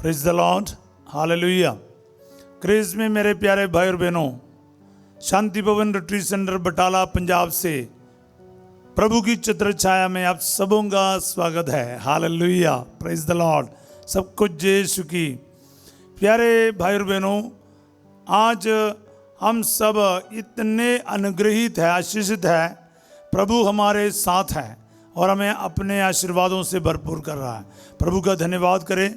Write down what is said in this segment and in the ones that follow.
Praise the lord, hallelujah. Christ में मेरे प्यारे भाई और बहनों, शांति भवन रिट्रीट सेंटर बटाला पंजाब से प्रभु की छत्र छाया में आप सबों का स्वागत है। Hallelujah, praise the Lord. सब कुछ यीशु की। प्यारे भाई और बहनों, आज हम सब इतने अनुग्रहित है, आशीषित है। प्रभु हमारे साथ है और हमें अपने आशीर्वादों से भरपूर कर रहा है। प्रभु का धन्यवाद करें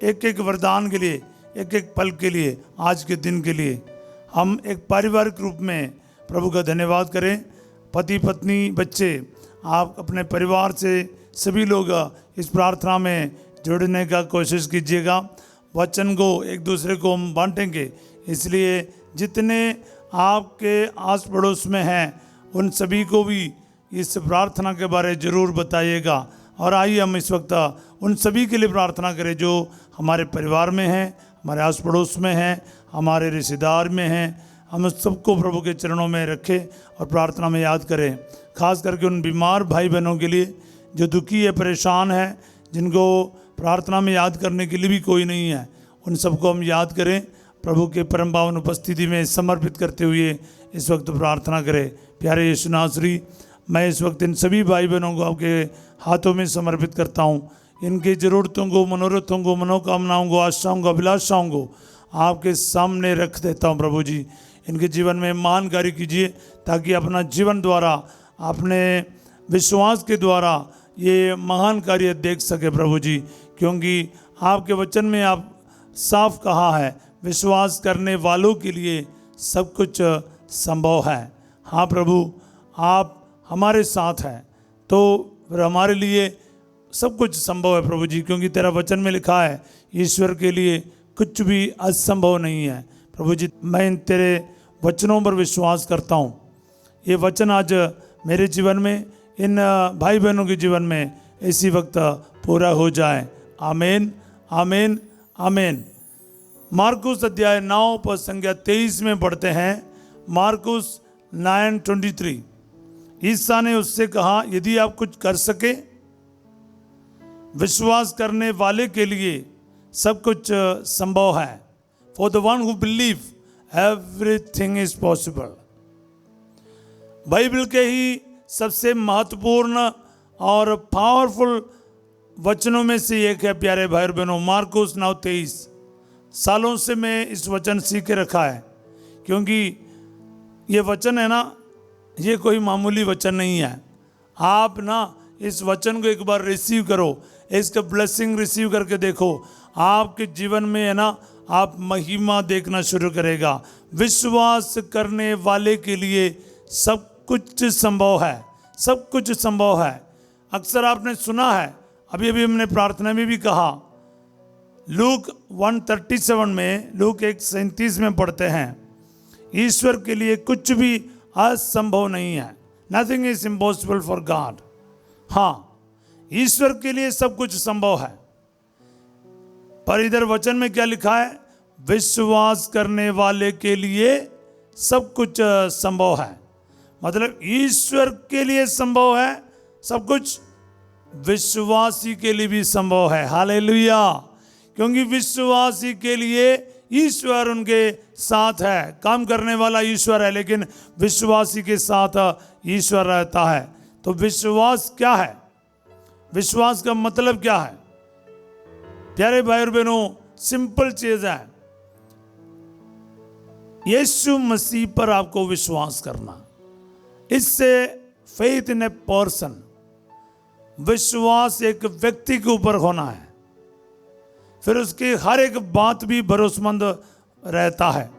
एक एक वरदान के लिए, एक एक पल के लिए, आज के दिन के लिए। हम एक पारिवारिक रूप में प्रभु का धन्यवाद करें। पति पत्नी बच्चे, आप अपने परिवार से सभी लोग इस प्रार्थना में जुड़ने का कोशिश कीजिएगा। वचन को एक दूसरे को हम बांटेंगे, इसलिए जितने आपके आस पड़ोस में हैं उन सभी को भी इस प्रार्थना के बारे ज़रूर बताइएगा। और आइए हम इस वक्त उन सभी के लिए प्रार्थना करें जो हमारे परिवार में हैं, हमारे आस पड़ोस में हैं, हमारे रिश्तेदार में हैं। हम सबको प्रभु के चरणों में रखें और प्रार्थना में याद करें। खास करके उन बीमार भाई बहनों के लिए जो दुखी है, परेशान है, जिनको प्रार्थना में याद करने के लिए भी कोई नहीं है, उन सबको हम याद करें। प्रभु के परम पावन उपस्थिति में समर्पित करते हुए इस वक्त प्रार्थना करें। प्यारे यीशु नासरी, मैं इस वक्त इन सभी भाई बहनों को आपके हाथों में समर्पित करता हूँ। इनकी ज़रूरतों को, मनोरथों को, मनोकामनाओं को, आशाओं को, अभिलाषाओं को आपके सामने रख देता हूँ। प्रभु जी, इनके जीवन में महान कार्य कीजिए, ताकि अपना जीवन द्वारा, अपने विश्वास के द्वारा ये महान कार्य देख सके। प्रभु जी, क्योंकि आपके वचन में आप साफ कहा है, विश्वास करने वालों के लिए सब कुछ संभव है। हाँ प्रभु, आप हमारे साथ हैं तो फिर हमारे लिए सब कुछ संभव है। प्रभु जी, क्योंकि तेरा वचन में लिखा है ईश्वर के लिए कुछ भी असंभव नहीं है। प्रभु जी, मैं इन तेरे वचनों पर विश्वास करता हूँ। ये वचन आज मेरे जीवन में, इन भाई बहनों के जीवन में इसी वक्त पूरा हो जाए। आमीन, आमीन, आमीन। मार्कुस अध्याय 9 पद संख्या 23 में पढ़ते हैं। मार्कुस 9:23। ईसा ने उससे कहा, यदि आप कुछ कर सके, विश्वास करने वाले के लिए सब कुछ संभव है। For the one who believe everything is possible. Bible के ही सबसे महत्वपूर्ण और पावरफुल वचनों में से एक है प्यारे भाई और बहनों, मार्कुस 9:23। सालों से मैं इस वचन सीख के रखा है, क्योंकि ये वचन है ना, ये कोई मामूली वचन नहीं है। आप ना इस वचन को एक बार रिसीव करो, इसका ब्लेसिंग रिसीव करके देखो, आपके जीवन में है ना, आप महिमा देखना शुरू करेगा। विश्वास करने वाले के लिए सब कुछ संभव है, सब कुछ संभव है। अक्सर आपने सुना है, अभी अभी हमने प्रार्थना में भी कहा, लूक 1:37 में, लूक 1:37 में पढ़ते हैं, ईश्वर के लिए कुछ भी असंभव नहीं है। Nothing is impossible for God. हाँ, ईश्वर के लिए सब कुछ संभव है। पर इधर वचन में क्या लिखा है? विश्वास करने वाले के लिए सब कुछ संभव है। मतलब ईश्वर के लिए संभव है सब कुछ, विश्वासी के लिए भी संभव है। हालेलुया। क्योंकि विश्वासी के लिए ईश्वर उनके साथ है, काम करने वाला ईश्वर है, लेकिन विश्वासी के साथ ईश्वर रहता है। तो विश्वास क्या है? विश्वास का मतलब क्या है? प्यारे भाई और बहनों, सिंपल चीज है, यीशु मसीह पर आपको विश्वास करना। इससे फेथ इन ए पर्सन, विश्वास एक व्यक्ति के ऊपर होना है। फिर उसकी हर एक बात भी भरोसेमंद रहता है।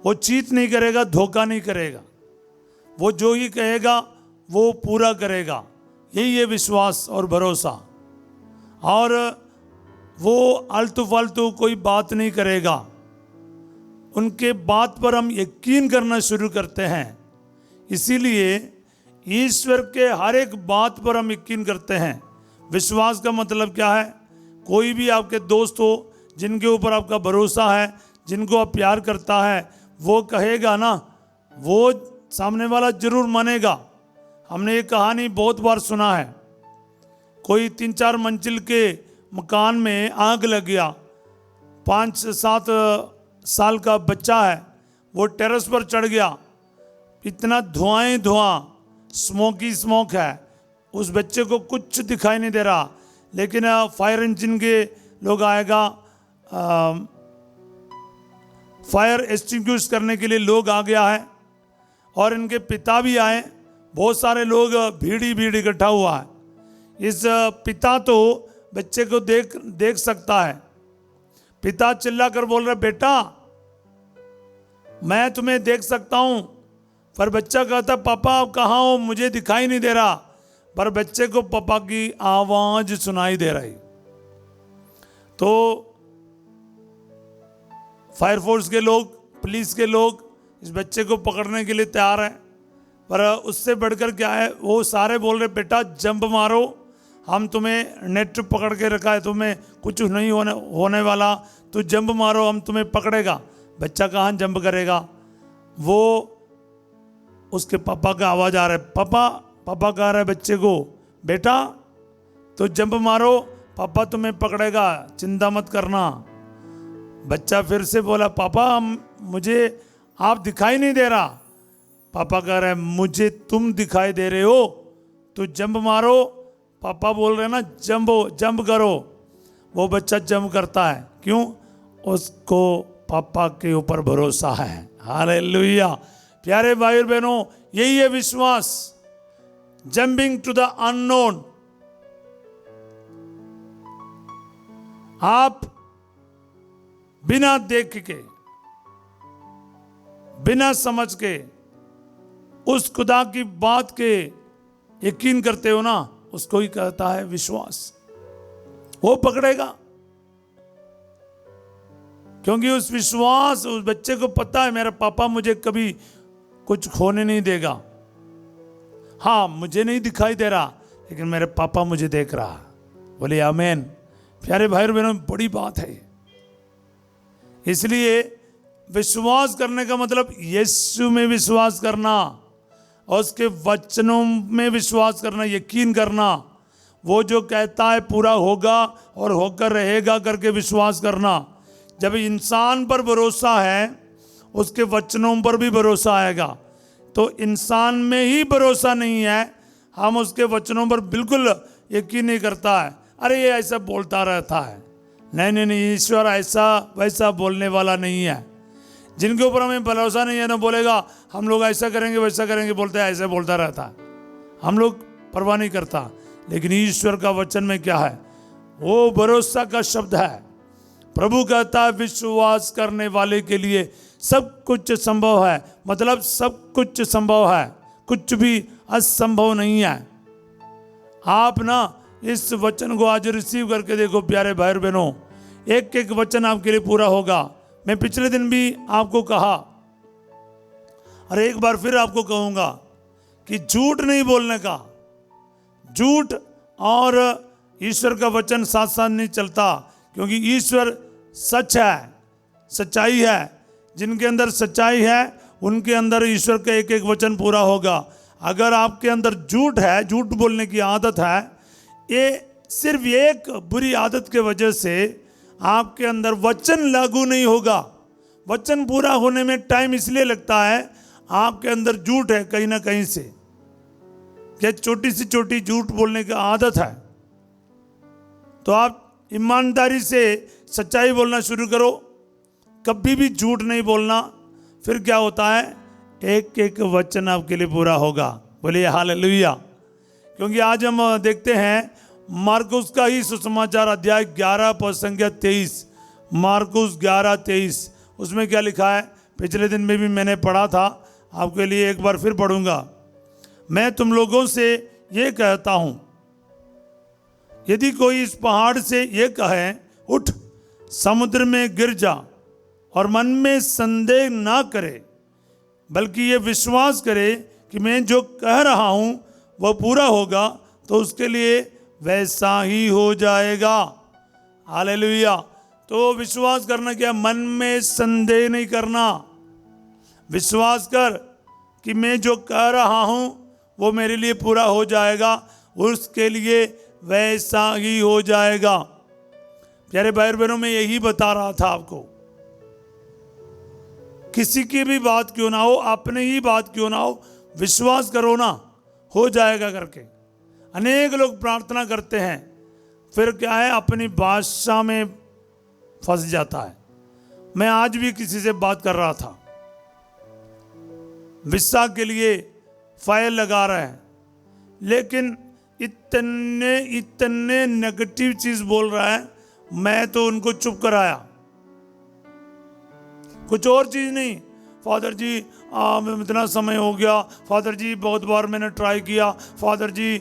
वो चीट नहीं करेगा, धोखा नहीं करेगा, वो जो ही कहेगा वो पूरा करेगा। यही है विश्वास और भरोसा। और वो आलतू फालतू कोई बात नहीं करेगा। उनके बात पर हम यकीन करना शुरू करते हैं। इसीलिए ईश्वर के हर एक बात पर हम यकीन करते हैं। विश्वास का मतलब क्या है? कोई भी आपके दोस्त हो, जिनके ऊपर आपका भरोसा है, जिनको आप प्यार करता है, वो कहेगा ना, वो सामने वाला जरूर मानेगा। हमने ये कहानी बहुत बार सुना है। कोई 3-4 मंजिल के मकान में आग लग गया। 5-7 साल का बच्चा है, वो टेरेस पर चढ़ गया, इतना धुआं, स्मोक है, उस बच्चे को कुछ दिखाई नहीं दे रहा। लेकिन फायर इंजन के लोग आएगा, फायर एक्सटिंग्विश करने के लिए लोग आ गया है, और इनके पिता भी आए। बहुत सारे लोग भीड़ इकट्ठा हुआ है। इस पिता तो बच्चे को देख सकता है। पिता चिल्ला कर बोल रहे, बेटा मैं तुम्हें देख सकता हूं। पर बच्चा कहता, पापा आप कहाँ हो, मुझे दिखाई नहीं दे रहा। पर बच्चे को पापा की आवाज सुनाई दे रही। तो फायर फोर्स के लोग, पुलिस के लोग इस बच्चे को पकड़ने के लिए तैयार हैं। पर उससे बढ़कर क्या है, वो सारे बोल रहे, बेटा जंप मारो, हम तुम्हें नेट पकड़ के रखा है, तुम्हें कुछ नहीं होने वाला, तो जंप मारो, हम तुम्हें पकड़ेगा। बच्चा कहाँ जंप करेगा। वो उसके पापा का आवाज़ आ रहा है, पापा कह रहे बच्चे को, बेटा तो जंप मारो, पापा तुम्हें पकड़ेगा, चिंता मत करना। बच्चा फिर से बोला, पापा मुझे आप दिखाई नहीं दे रहा। पापा कह रहे, मुझे तुम दिखाई दे रहे हो, तो जंप मारो। पापा बोल रहे ना जंप करो। वो बच्चा जंप करता है। क्यों? उसको पापा के ऊपर भरोसा है। हालेलुया। प्यारे भाई और बहनों, यही है विश्वास, जंपिंग टू द अननोन। आप बिना देख के, बिना समझ के उस खुदा की बात के यकीन करते हो ना, उसको ही कहता है विश्वास। वो पकड़ेगा, क्योंकि उस बच्चे को पता है मेरा पापा मुझे कभी कुछ खोने नहीं देगा। हाँ, मुझे नहीं दिखाई दे रहा, लेकिन मेरे पापा मुझे देख रहा। बोले आमीन। प्यारे भाई और बहनों, बड़ी बात है। इसलिए विश्वास करने का मतलब यीशु में विश्वास करना, और उसके वचनों में विश्वास करना, यकीन करना। वो जो कहता है पूरा होगा और होकर रहेगा करके विश्वास करना। जब इंसान पर भरोसा है, उसके वचनों पर भी भरोसा आएगा। तो इंसान में ही भरोसा नहीं है, हम उसके वचनों पर बिल्कुल यकीन नहीं करता है। अरे ये ऐसा बोलता रहता है। नहीं, ईश्वर ऐसा वैसा बोलने वाला नहीं है। जिनके ऊपर हमें भरोसा नहीं है ना, बोलेगा हम लोग ऐसा करेंगे वैसा करेंगे, बोलते हैं ऐसे बोलता रहता है, हम लोग परवाह नहीं करता। लेकिन ईश्वर का वचन में क्या है, वो भरोसा का शब्द है। प्रभु कहता है विश्वास करने वाले के लिए सब कुछ संभव है। मतलब सब कुछ संभव है, कुछ भी असंभव नहीं है। आप ना इस वचन को आज रिसीव करके देखो प्यारे भाई और बहनों, एक एक वचन आपके लिए पूरा होगा। मैं पिछले दिन भी आपको कहा और एक बार फिर आपको कहूंगा कि झूठ नहीं बोलने का। झूठ और ईश्वर का वचन साथ साथ नहीं चलता, क्योंकि ईश्वर सच है, सच्चाई है। जिनके अंदर सच्चाई है उनके अंदर ईश्वर का एक एक वचन पूरा होगा। अगर आपके अंदर झूठ है, झूठ बोलने की आदत है, ये सिर्फ एक बुरी आदत के वजह से आपके अंदर वचन लागू नहीं होगा। वचन पूरा होने में टाइम इसलिए लगता है, आपके अंदर झूठ है कहीं ना कहीं से, क्या छोटी से छोटी झूठ बोलने की आदत है। तो आप ईमानदारी से सच्चाई बोलना शुरू करो, कभी भी झूठ नहीं बोलना। फिर क्या होता है, एक एक वचन आपके लिए पूरा होगा। बोलिए हालेलुया। क्योंकि आज हम देखते हैं मार्कुस का ही सुसमाचार अध्याय 11 पद संख्या 23, मार्कुस 11:23। उसमें क्या लिखा है, पिछले दिन में भी मैंने पढ़ा था, आपके लिए एक बार फिर पढ़ूंगा। मैं तुम लोगों से ये कहता हूं, यदि कोई इस पहाड़ से ये कहे उठ समुद्र में गिर जा, और मन में संदेह ना करे, बल्कि ये विश्वास करे कि मैं जो कह रहा हूं वह पूरा होगा, तो उसके लिए वैसा ही हो जाएगा। हालेलुया। तो विश्वास करना क्या, मन में संदेह नहीं करना। विश्वास कर कि मैं जो कह रहा हूं वो मेरे लिए पूरा हो जाएगा, उसके लिए वैसा ही हो जाएगा। प्यारे भाई और बहनों, मैं यही बता रहा था आपको, किसी की भी बात क्यों ना हो, अपने ही बात क्यों ना हो, विश्वास करो ना, हो जाएगा करके। अनेक लोग प्रार्थना करते हैं, फिर क्या है, अपनी भाषा में फंस जाता है। मैं आज भी किसी से बात कर रहा था, विसा के लिए फाइल लगा रहा है, लेकिन इतने नेगेटिव चीज बोल रहा है, मैं तो उनको चुप कराया, कुछ और चीज नहीं। फादर जी इतना समय हो गया, फादर जी बहुत बार मैंने ट्राई किया, फादर जी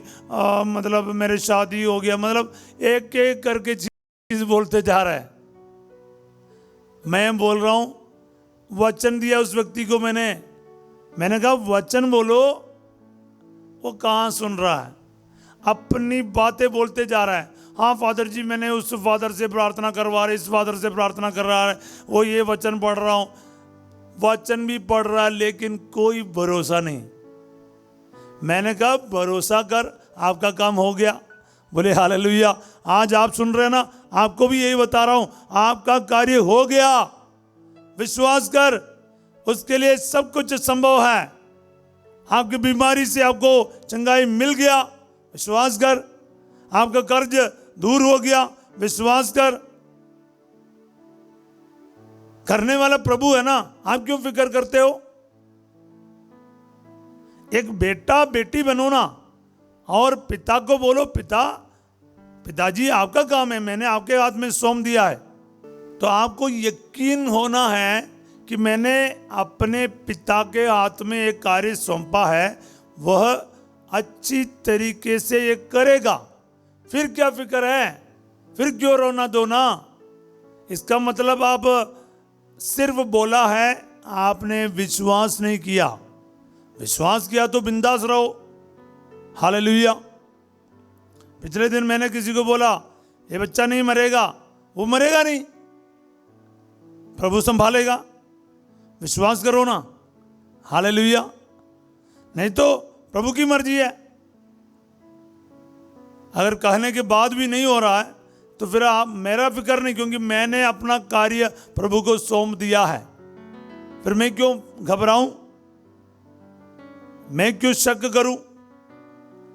मतलब मेरे शादी हो गया, मतलब एक एक करके चीज बोलते जा रहा है। मैं बोल रहा हूं, वचन दिया उस व्यक्ति को, मैंने कहा वचन बोलो, वो कहां सुन रहा है, अपनी बातें बोलते जा रहा है। हाँ फादर जी, मैंने उस फादर से प्रार्थना करवा रहे, इस फादर से प्रार्थना कर रहा है, वो ये वचन पढ़ रहा हूं, वचन भी पढ़ रहा है, लेकिन कोई भरोसा नहीं। मैंने कहा भरोसा कर, आपका काम हो गया। बोले हालेलुया। आज आप सुन रहे हैं ना, आपको भी यही बता रहा हूं, आपका कार्य हो गया, विश्वास कर, उसके लिए सब कुछ संभव है। आपकी बीमारी से आपको चंगाई मिल गया, विश्वास कर। आपका कर्ज दूर हो गया, विश्वास कर। करने वाला प्रभु है ना, आप क्यों फिक्र करते हो? एक बेटा बेटी बनो ना, और पिता को बोलो, पिताजी आपका काम है, मैंने आपके हाथ में सौंप दिया है। तो आपको यकीन होना है कि मैंने अपने पिता के हाथ में एक कार्य सौंपा है, वह अच्छी तरीके से ये करेगा। फिर क्या फिक्र है, फिर क्यों रोना धोना? इसका मतलब आप सिर्फ बोला है, आपने विश्वास नहीं किया। विश्वास किया तो बिंदास रहो। हालेलुया। पिछले दिन मैंने किसी को बोला, ये बच्चा नहीं मरेगा, वो मरेगा नहीं, प्रभु संभालेगा, विश्वास करो ना। हालेलुया। नहीं तो प्रभु की मर्जी है। अगर कहने के बाद भी नहीं हो रहा है तो फिर आप, मेरा फिक्र नहीं, क्योंकि मैंने अपना कार्य प्रभु को सौंप दिया है। फिर मैं क्यों घबराऊं, मैं क्यों शक करूं?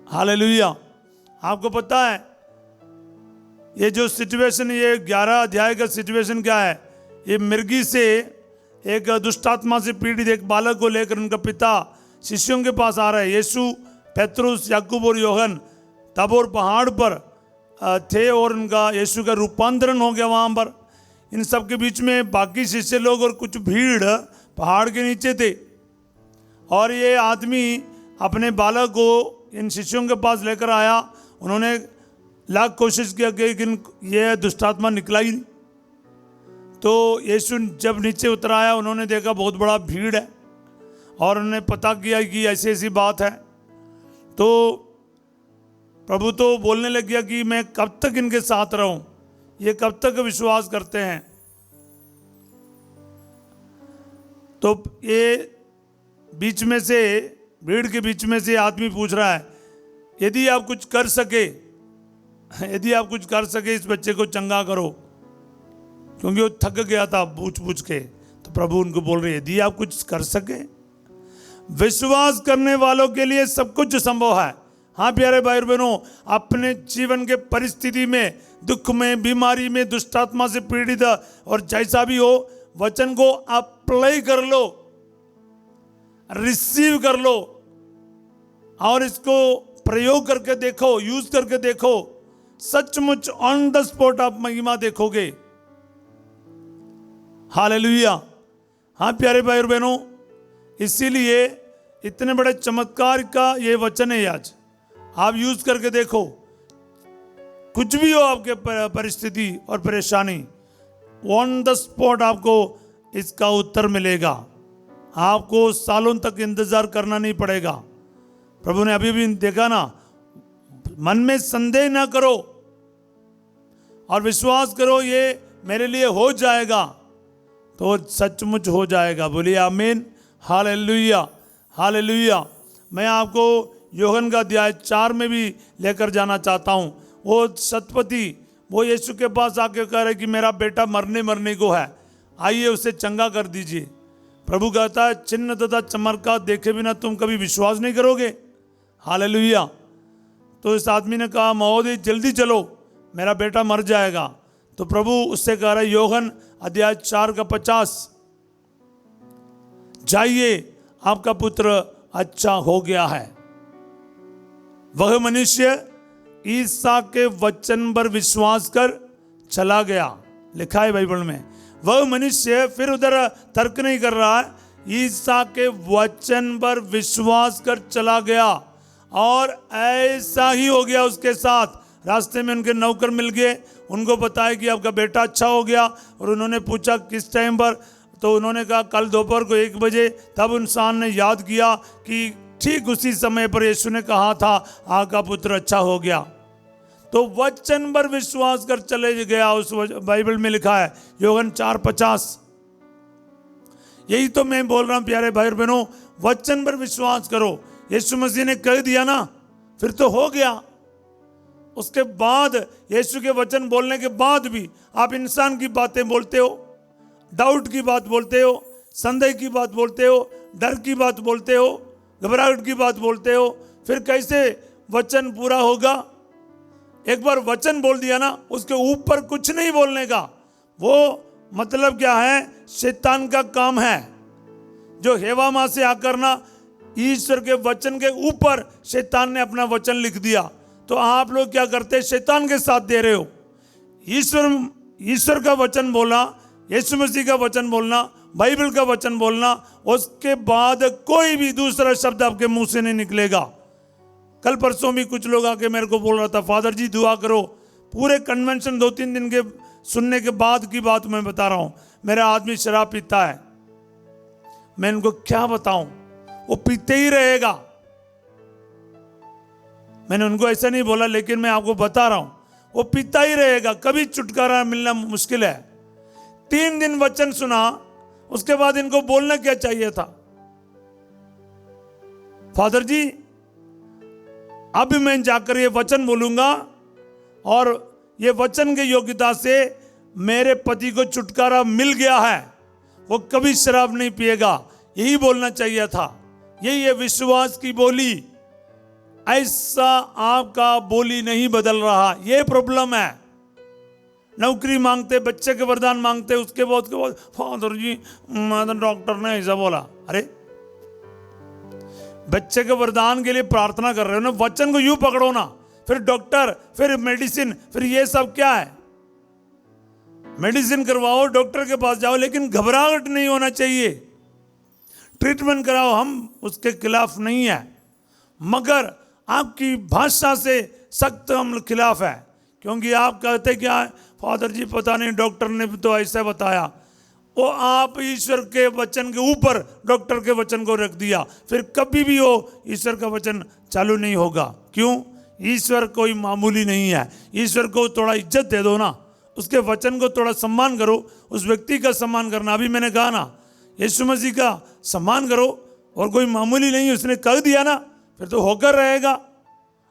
हालेलुया। आपको पता है ये जो सिचुएशन, ये 11 अध्याय का सिचुएशन क्या है? ये मिर्गी से, एक दुष्टात्मा से पीड़ित एक बालक को लेकर उनका पिता शिष्यों के पास आ रहा है। यीशु, पेतरुस, याकूब और योहन ताबोर पहाड़ पर थे, और उनका, यीशु का रूपांतरण हो गया वहाँ पर। इन सब के बीच में बाकी शिष्य लोग और कुछ भीड़ पहाड़ के नीचे थे, और ये आदमी अपने बालक को इन शिष्यों के पास लेकर आया। उन्होंने लाख कोशिश किया कि ये दुष्टात्मा निकला ही नहीं। तो यीशु जब नीचे उतर आया, उन्होंने देखा बहुत बड़ा भीड़ है, और उन्होंने पता किया कि ऐसी ऐसी बात है। तो प्रभु तो बोलने लग गया कि मैं कब तक इनके साथ रहूं, ये कब तक विश्वास करते हैं। तो ये बीच में से, भीड़ के बीच में से आदमी पूछ रहा है, यदि आप कुछ कर सके, यदि आप कुछ कर सके, इस बच्चे को चंगा करो, क्योंकि वो थक गया था पूछ पूछ के। तो प्रभु उनको बोल रहे, यदि आप कुछ कर सके। विश्वास करने वालों के लिए सब कुछ संभव है। हाँ प्यारे भाई और बहनों, अपने जीवन के परिस्थिति में, दुख में, बीमारी में, दुष्टात्मा से पीड़ित, और जैसा भी हो, वचन को अप्लाई कर लो, रिसीव कर लो, और इसको प्रयोग करके देखो, यूज करके देखो। सचमुच ऑन द स्पॉट आप महिमा देखोगे। हालेलुया। हाँ प्यारे भाई और बहनों, इसीलिए इतने बड़े चमत्कार का ये वचन है। आज आप यूज करके देखो, कुछ भी हो आपके परिस्थिति और परेशानी, ऑन द स्पॉट आपको इसका उत्तर मिलेगा। आपको सालों तक इंतजार करना नहीं पड़ेगा। प्रभु ने अभी भी देखा ना, मन में संदेह ना करो और विश्वास करो, ये मेरे लिए हो जाएगा, तो सचमुच हो जाएगा। बोलिए आमीन। Hallelujah, hallelujah. मैं आपको यूहन्ना का अध्याय 4 में भी लेकर जाना चाहता हूँ। वो शतपति, वो यीशु के पास आके कह रहे कि मेरा बेटा मरने को है, आइए उसे चंगा कर दीजिए। प्रभु कहता है चिन्ह तथा चमत्कार देखे बिना तुम कभी विश्वास नहीं करोगे। हालेलुया। तो इस आदमी ने कहा महोदय जल्दी चलो, मेरा बेटा मर जाएगा। तो प्रभु उससे कह रहा है योहन अध्याय 4:50, जाइए आपका पुत्र अच्छा हो गया है। वह मनुष्य ईसा के वचन पर विश्वास कर चला गया। लिखा है बाइबल में, वह मनुष्य फिर उधर तर्क नहीं कर रहा है, ईसा के वचन पर विश्वास कर चला गया। और ऐसा ही हो गया उसके साथ। रास्ते में उनके नौकर मिल गए, उनको बताया कि आपका बेटा अच्छा हो गया। और उन्होंने पूछा किस टाइम पर, तो उन्होंने कहा कल दोपहर को 1 बजे। तब इंसान ने याद किया कि ठीक उसी समय पर यीशु ने कहा था आपका पुत्र अच्छा हो गया। तो वचन पर विश्वास कर चले गया। उस बाइबल में लिखा है योहन 4:50। यही तो मैं बोल रहा हूं प्यारे भाई और बहनों, वचन पर विश्वास करो। यीशु मसीह ने कह दिया ना, फिर तो हो गया। उसके बाद यीशु के वचन बोलने के बाद भी आप इंसान की बातें बोलते हो, डाउट की बात बोलते हो, संदेह की बात बोलते हो, डर की बात बोलते हो, घबराहट की बात बोलते हो, फिर कैसे वचन पूरा होगा? एक बार वचन बोल दिया ना, उसके ऊपर कुछ नहीं बोलने का। वो मतलब क्या है? शैतान का काम है। जो हेवा माँ से आकर ना ईश्वर के वचन के ऊपर शैतान ने अपना वचन लिख दिया। तो आप लोग क्या करते? शैतान के साथ दे रहे हो। ईश्वर का वचन बोलना, यीशु मसीह का वचन बोलना, बाइबल का वचन बोलना, उसके बाद कोई भी दूसरा शब्द आपके मुंह से नहीं निकलेगा। कल परसों भी कुछ लोग आके मेरे को बोल रहा था फादर जी दुआ करो। पूरे कन्वेंशन 2-3 दिन के सुनने के बाद की बात मैं बता रहा हूं। मेरा आदमी शराब पीता है, मैं इनको क्या बताऊं? वो पीते ही रहेगा। मैंने उनको ऐसा नहीं बोला, लेकिन मैं आपको बता रहा हूं वो पीता ही रहेगा, कभी छुटकारा मिलना मुश्किल है। 3 दिन वचन सुना, उसके बाद इनको बोलना क्या चाहिए था? फादर जी अब मैं जाकर ये वचन बोलूंगा और ये वचन की योग्यता से मेरे पति को छुटकारा मिल गया है, वो कभी शराब नहीं पिएगा। यही बोलना चाहिए था। यही है विश्वास की बोली। ऐसा आपका बोली नहीं बदल रहा, ये प्रॉब्लम है। नौकरी मांगते, बच्चे के वरदान मांगते, उसके बाद फादर जी डॉक्टर ने ऐसा बोला। अरे बच्चे के वरदान के लिए प्रार्थना कर रहे हो ना, वचन को यूं पकड़ो ना। फिर डॉक्टर, फिर मेडिसिन, फिर ये सब क्या है? मेडिसिन करवाओ, डॉक्टर के पास जाओ, लेकिन घबराहट नहीं होना चाहिए। ट्रीटमेंट कराओ, हम उसके खिलाफ नहीं है, मगर आपकी भाषा से सख्त हम खिलाफ है। क्योंकि आप कहते क्या है? फादर जी पता नहीं डॉक्टर ने तो ऐसा बताया। वो आप ईश्वर के वचन के ऊपर डॉक्टर के वचन को रख दिया, फिर कभी भी वो ईश्वर का वचन चालू नहीं होगा। क्यों? ईश्वर कोई मामूली नहीं है। ईश्वर को थोड़ा इज्जत दे दो ना, उसके वचन को थोड़ा सम्मान करो। उस व्यक्ति का सम्मान करना, अभी मैंने कहा ना, यीशु मसीह का सम्मान करो। और कोई मामूली नहीं, उसने कह दिया ना, फिर तो होकर रहेगा।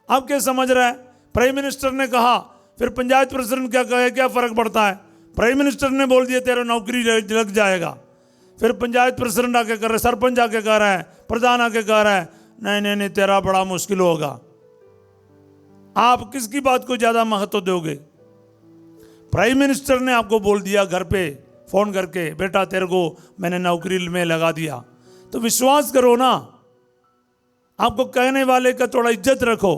आप क्या समझ रहे हैं? प्राइम मिनिस्टर ने कहा, फिर पंचायत प्रेसिडेंट क्या कहे, क्या फर्क पड़ता है? प्राइम मिनिस्टर ने बोल दिया तेरा नौकरी लग जाएगा, फिर पंचायत प्रेसिडेंट आके कर रहे, सरपंच आके कह रहा है, प्रधान आके कह रहा है नहीं नहीं नहीं तेरा बड़ा मुश्किल होगा। आप किसकी बात को ज्यादा महत्व दोगे? प्राइम मिनिस्टर ने आपको बोल दिया घर पे फोन करके, बेटा तेरे को मैंने नौकरी में लगा दिया, तो विश्वास करो ना। आपको कहने वाले का थोड़ा इज्जत रखो।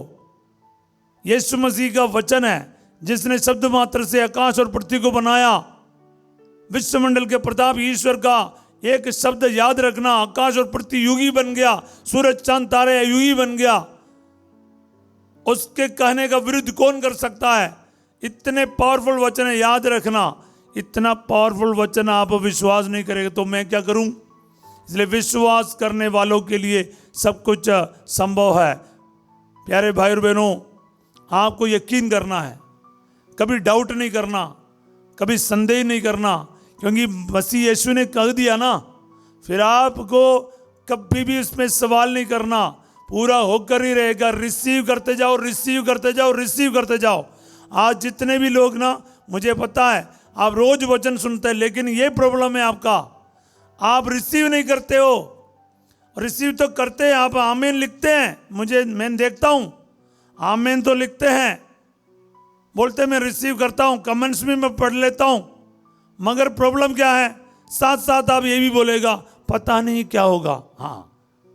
यीशु मसीह का वचन है जिसने शब्द मात्र से आकाश और पृथ्वी को बनाया। विश्वमंडल के प्रताप ईश्वर का एक शब्द याद रखना, आकाश और पृथ्वी युगी बन गया, सूरज चांद तारे युगी बन गया। उसके कहने का विरुद्ध कौन कर सकता है? इतने पावरफुल वचन है, याद रखना। इतना पावरफुल वचन आप विश्वास नहीं करेंगे तो मैं क्या करूं? इसलिए विश्वास करने वालों के लिए सब कुछ संभव है। प्यारे भाई और बहनों, आपको यकीन करना है, कभी डाउट नहीं करना, कभी संदेह नहीं करना, क्योंकि मसीह यीशु ने कह दिया ना, फिर आपको कभी भी इसमें सवाल नहीं करना, पूरा होकर ही रहेगा। रिसीव करते जाओ, रिसीव करते जाओ, रिसीव करते जाओ। आज जितने भी लोग ना, मुझे पता है आप रोज वचन सुनते हैं, लेकिन ये प्रॉब्लम है आपका, आप रिसीव नहीं करते हो। रिसीव तो करते हैं, आप आमीन लिखते हैं, मैं देखता हूं आमीन तो लिखते हैं, बोलते मैं रिसीव करता हूं, कमेंट्स भी मैं पढ़ लेता हूं, मगर प्रॉब्लम क्या है, साथ साथ आप ये भी बोलेगा पता नहीं क्या होगा। हाँ,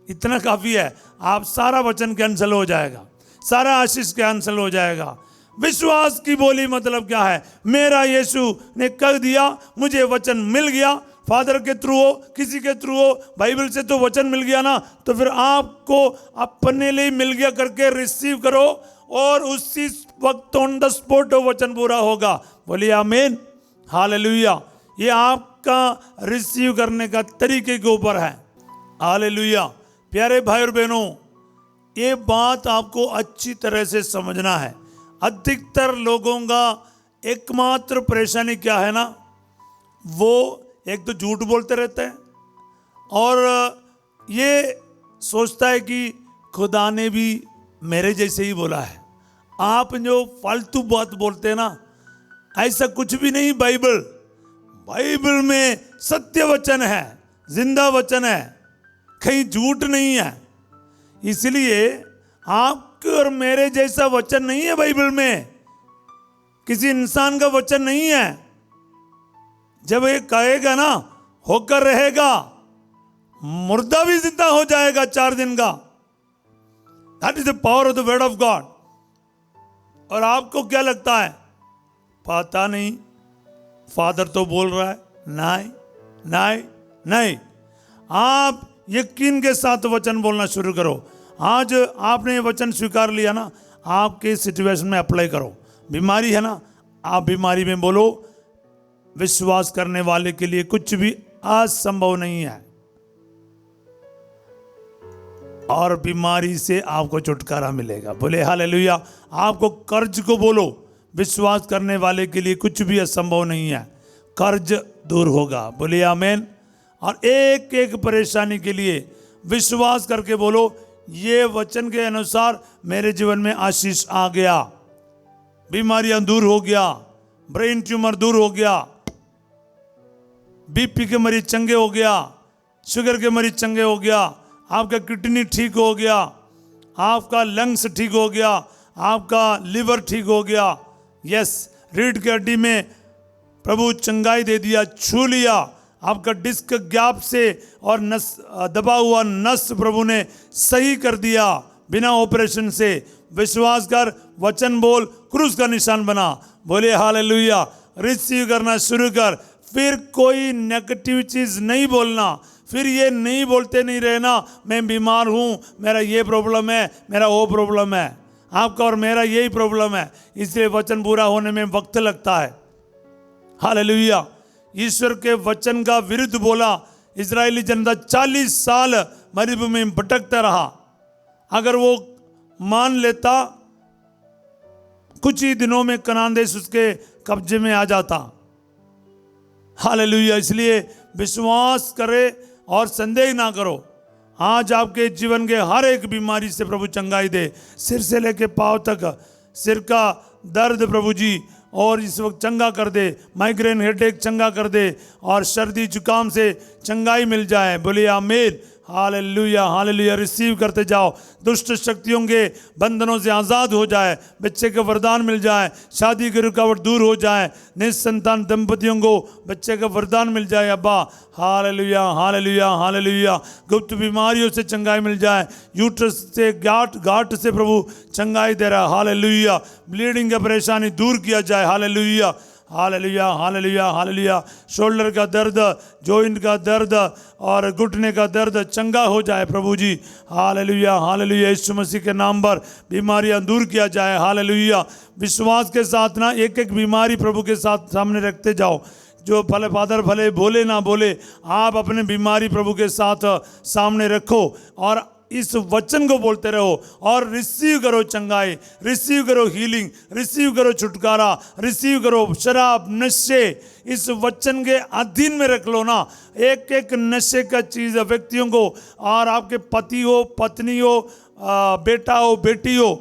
इतना काफी है, आप सारा वचन कैंसिल हो जाएगा, सारा आशीष कैंसिल हो जाएगा। विश्वास की बोली मतलब क्या है, मेरा यीशु ने कर दिया, मुझे वचन मिल गया, फादर के थ्रू हो, किसी के थ्रू हो, बाइबल से तो वचन मिल गया ना, तो फिर आपको अपने लिए मिल गया करके रिसीव करो और उसी वक्त ऑन द स्पॉट वचन पूरा होगा। बोलिए आमीन, हालेलुया। ये आपका रिसीव करने का तरीके के ऊपर है। हालेलुया। प्यारे भाई और बहनों, ये बात आपको अच्छी तरह से समझना है। अधिकतर लोगों का एकमात्र परेशानी क्या है ना, वो एक तो झूठ बोलते रहते हैं और ये सोचता है कि खुदा ने भी मेरे जैसे ही बोला है। आप जो फालतू बात बोलते हैं ना, ऐसा कुछ भी नहीं। बाइबल में सत्य वचन है, जिंदा वचन है, कहीं झूठ नहीं है। इसलिए आपके और मेरे जैसा वचन नहीं है बाइबल में, किसी इंसान का वचन नहीं है। जब ये कहेगा ना होकर रहेगा, मुर्दा भी जिंदा हो जाएगा 4 दिन का। That is the power of the word of God. और आपको क्या लगता है, पता नहीं, फादर तो बोल रहा है, नहीं नहीं नहीं। आप यकीन के साथ वचन बोलना शुरू करो। आज आपने वचन स्वीकार लिया ना, आपके सिचुएशन में अप्लाई करो। बीमारी है ना, आप बीमारी में बोलो, विश्वास करने वाले के लिए कुछ भी असंभव नहीं है, और बीमारी से आपको छुटकारा मिलेगा। बोले हालेलुया। आपको कर्ज को बोलो, विश्वास करने वाले के लिए कुछ भी असंभव नहीं है, कर्ज दूर होगा। बोले आमीन। और एक एक परेशानी के लिए विश्वास करके बोलो, ये वचन के अनुसार मेरे जीवन में आशीष आ गया, बीमारियां दूर हो गया, ब्रेन ट्यूमर दूर हो गया, बीपी के मरीज चंगे हो गया, शुगर के मरीज चंगे हो गया, आपका किडनी ठीक हो गया, आपका लंग्स ठीक हो गया, आपका लिवर ठीक हो गया। यस, रीढ़ की हड्डी में प्रभु चंगाई दे दिया, छू लिया। आपका डिस्क गैप से और नस दबा हुआ नस प्रभु ने सही कर दिया बिना ऑपरेशन से। विश्वास कर, वचन बोल, क्रूस का निशान बना। बोले हालेलुया। रिसीव करना शुरू कर। फिर कोई नेगेटिव चीज नहीं बोलना, फिर ये नहीं बोलते नहीं रहना मैं बीमार हूं, मेरा ये प्रॉब्लम है, मेरा वो प्रॉब्लम है। आपका और मेरा यही प्रॉब्लम है, इसलिए वचन पूरा होने में वक्त लगता है। हालेलुया। ईश्वर के वचन का विरुद्ध बोला इजरायली जनता 40 साल मरुभूमि में भटकता रहा। अगर वो मान लेता, कुछ ही दिनों में कनान देश उसके कब्जे में आ जाता। हालेलुया। इसलिए विश्वास करे और संदेह ना करो। आज आपके जीवन के हर एक बीमारी से प्रभु चंगाई दे, सिर से लेके पांव तक सिर का दर्द प्रभु जी और इस वक्त चंगा कर दे, माइग्रेन हेडेक चंगा कर दे, और सर्दी जुकाम से चंगाई मिल जाए। बोलिए आमीन, हालेलुया हालेलुया। रिसीव करते जाओ। दुष्ट शक्तियों के बंधनों से आज़ाद हो जाए, बच्चे का वरदान मिल जाए, शादी की रुकावट दूर हो जाए, निसंतान दंपतियों को बच्चे का वरदान मिल जाए। अब्बा हालेलुया हालेलुया हालेलुया। गुप्त बीमारियों से चंगाई मिल जाए, यूट्रस से गांठ से प्रभु चंगाई दे रहा है। हालेलुया। ब्लीडिंग का परेशानी दूर किया जाए। Hallelujah hallelujah hallelujah hallelujah. Shoulder का दर्द, जॉइंट का दर्द और घुटने का दर्द चंगा हो जाए प्रभु जी। Hallelujah hallelujah. यीशु मसीह के नाम पर बीमारियां दूर किया जाए। हालेलुया। विश्वास के साथ ना एक एक बीमारी प्रभु के साथ सामने रखते जाओ। जो भले फादर भले बोले ना बोले, आप अपने बीमारी प्रभु के साथ सामने रखो और इस वचन को बोलते रहो और रिसीव करो चंगाई, रिसीव करो हीलिंग, रिसीव करो छुटकारा, रिसीव करो। शराब नशे इस वचन के अधीन में रख लो ना। एक एक नशे का चीज व्यक्तियों को, और आपके पति हो, पत्नी हो, बेटा हो, बेटी हो,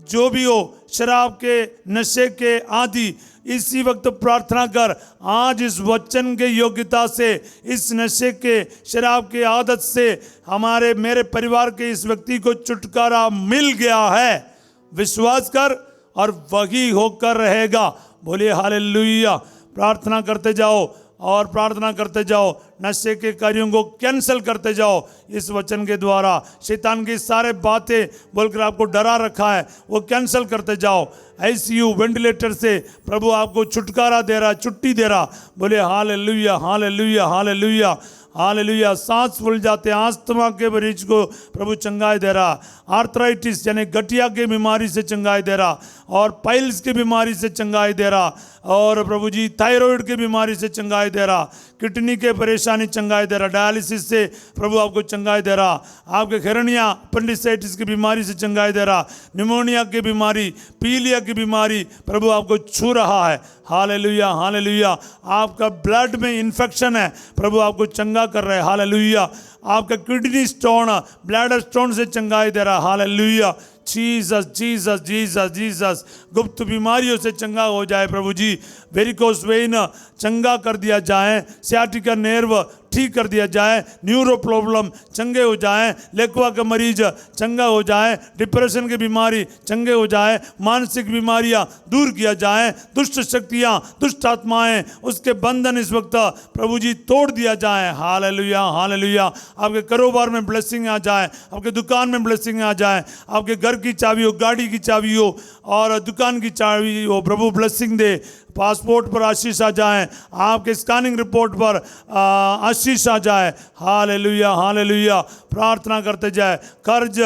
जो भी हो शराब के नशे के आदि, इसी वक्त प्रार्थना कर, आज इस वचन के योग्यता से, इस नशे के शराब के आदत से मेरे परिवार के इस व्यक्ति को छुटकारा मिल गया है। विश्वास कर और वही होकर रहेगा। बोलिए हालेलुया। प्रार्थना करते जाओ और प्रार्थना करते जाओ, नशे के कार्यों को कैंसिल करते जाओ इस वचन के द्वारा। शैतान की सारे बातें बोलकर आपको डरा रखा है, वो कैंसिल करते जाओ। आईसीयू वेंटिलेटर से प्रभु आपको छुटकारा दे रहा, छुट्टी दे रहा। बोले हालेलुया हालेलुया हालेलुया हालेलुया। सांस फूल जाते हैं, अस्थमा के मरीज को प्रभु चंगाई दे रहा। आर्थराइटिस यानी गठिया की बीमारी से चंगाई दे रहा, और पाइल्स की बीमारी से चंगाई दे रहा, और प्रभु जी थायराइड की बीमारी से चंगाई दे रहा, किडनी के परेशानी चंगाई दे रहा, डायलिसिस से प्रभु आपको चंगाई दे रहा, आपके हिरनिया अपेंडिसाइटिस की बीमारी से चंगाई दे रहा, निमोनिया की बीमारी, पीलिया की बीमारी प्रभु आपको छू रहा है। Hallelujah hallelujah. आपका ब्लड में इन्फेक्शन है, प्रभु आपको चंगा कर रहे हैं। हालेलुया। आपका किडनी स्टोन, ब्लैडर स्टोन से चंगाई दे रहा। Hallelujah. Jesus Jesus Jesus Jesus. गुप्त बीमारियों से चंगा हो जाए प्रभु जी। वेरिकोस वेन चंगा कर दिया जाए, सियाटिका नर्व ठीक कर दिया जाए, न्यूरो प्रॉब्लम चंगे हो जाए, लेकवा का मरीज चंगा हो जाए, डिप्रेशन की बीमारी चंगे हो जाए, मानसिक बीमारियां दूर किया जाए, दुष्ट शक्तियां, दुष्ट आत्माएं, उसके बंधन इस वक्त प्रभु जी तोड़ दिया जाए। Hallelujah hallelujah. आपके कारोबार में ब्लेसिंग आ जाए, आपके दुकान में ब्लेसिंग आ जाए, आपके घर की चाबी हो, गाड़ी की चाबी हो और दुकान की चाबी हो, प्रभु ब्लेसिंग दे। पासपोर्ट पर आशीष आ जाए, आपके स्कैनिंग रिपोर्ट पर आशीष आ जाए। Hallelujah hallelujah. प्रार्थना करते जाए। कर्ज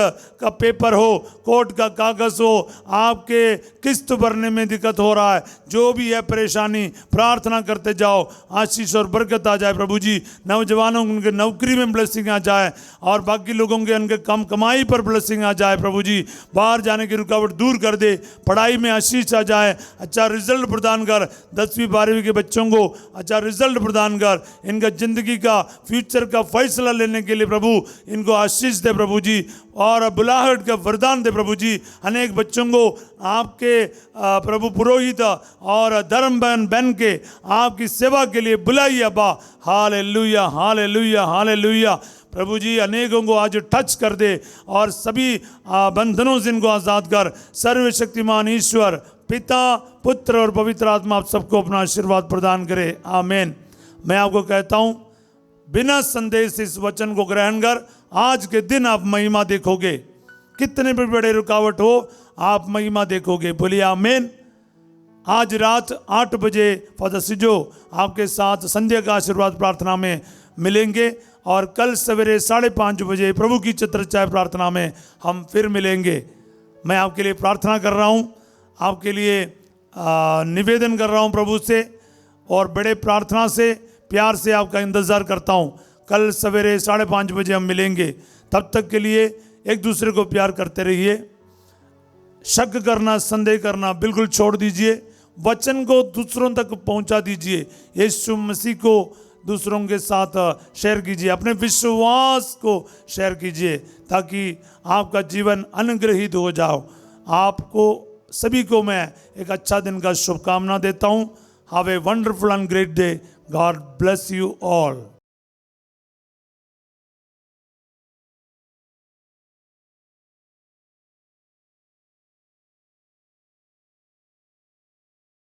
का पेपर हो, कोर्ट का कागज हो, आपके किस्त भरने में दिक्कत हो रहा है, जो भी है परेशानी, प्रार्थना करते जाओ, आशीष और बरकत आ जाए प्रभु जी। नौजवानों उनके नौकरी में ब्लेसिंग आ जाए, और बाकी लोगों के उनके कम कमाई पर ब्लेसिंग आ जाए प्रभु जी। बाहर जाने की रुकावट दूर कर दे, पढ़ाई में आशीष आ जाए, अच्छा रिजल्ट प्रदान कर। 10वीं 12वीं के बच्चों को अच्छा रिजल्ट प्रदान कर। इनका जिंदगी का फ्यूचर का फैसला लेने के लिए प्रभु इनको आशीष दे प्रभु जी, और बुलाहट का वरदान दे प्रभु जी। अनेक बच्चों को आपके प्रभु पुरोहित और धर्म बन के आपकी सेवा के लिए बुलाइए अब्बा। Hallelujah hallelujah hallelujah. प्रभु जी अनेकों को आज टच कर दे, और सभी बंधनों से इनको आज़ाद कर। सर्वशक्तिमान ईश्वर पिता पुत्र और पवित्र आत्मा आप सबको अपना आशीर्वाद प्रदान करे। आमीन। मैं आपको कहता हूँ, बिना संदेश इस वचन को ग्रहण कर आज के दिन आप महिमा देखोगे। कितने भी बड़े रुकावट हो, आप महिमा देखोगे। बोलिए आमीन। आज रात 8 बजे फादर सिजो आपके साथ संध्या का आशीर्वाद प्रार्थना में मिलेंगे, और कल सवेरे 5:30 बजे प्रभु की छत्रछाया प्रार्थना में हम फिर मिलेंगे। मैं आपके लिए प्रार्थना कर रहा हूँ, आपके लिए निवेदन कर रहा हूँ प्रभु से, और बड़े प्रार्थना से प्यार से आपका इंतज़ार करता हूँ। कल सवेरे 5:30 बजे हम मिलेंगे। तब तक के लिए एक दूसरे को प्यार करते रहिए। शक करना, संदेह करना बिल्कुल छोड़ दीजिए। वचन को दूसरों तक पहुंचा दीजिए। यीशु मसीह को दूसरों के साथ शेयर कीजिए, अपने विश्वास को शेयर कीजिए, ताकि आपका जीवन अनुग्रहित हो जाओ। आपको सभी को मैं एक अच्छा दिन का शुभकामना देता हूँ। Have a wonderful and great day. God bless you all.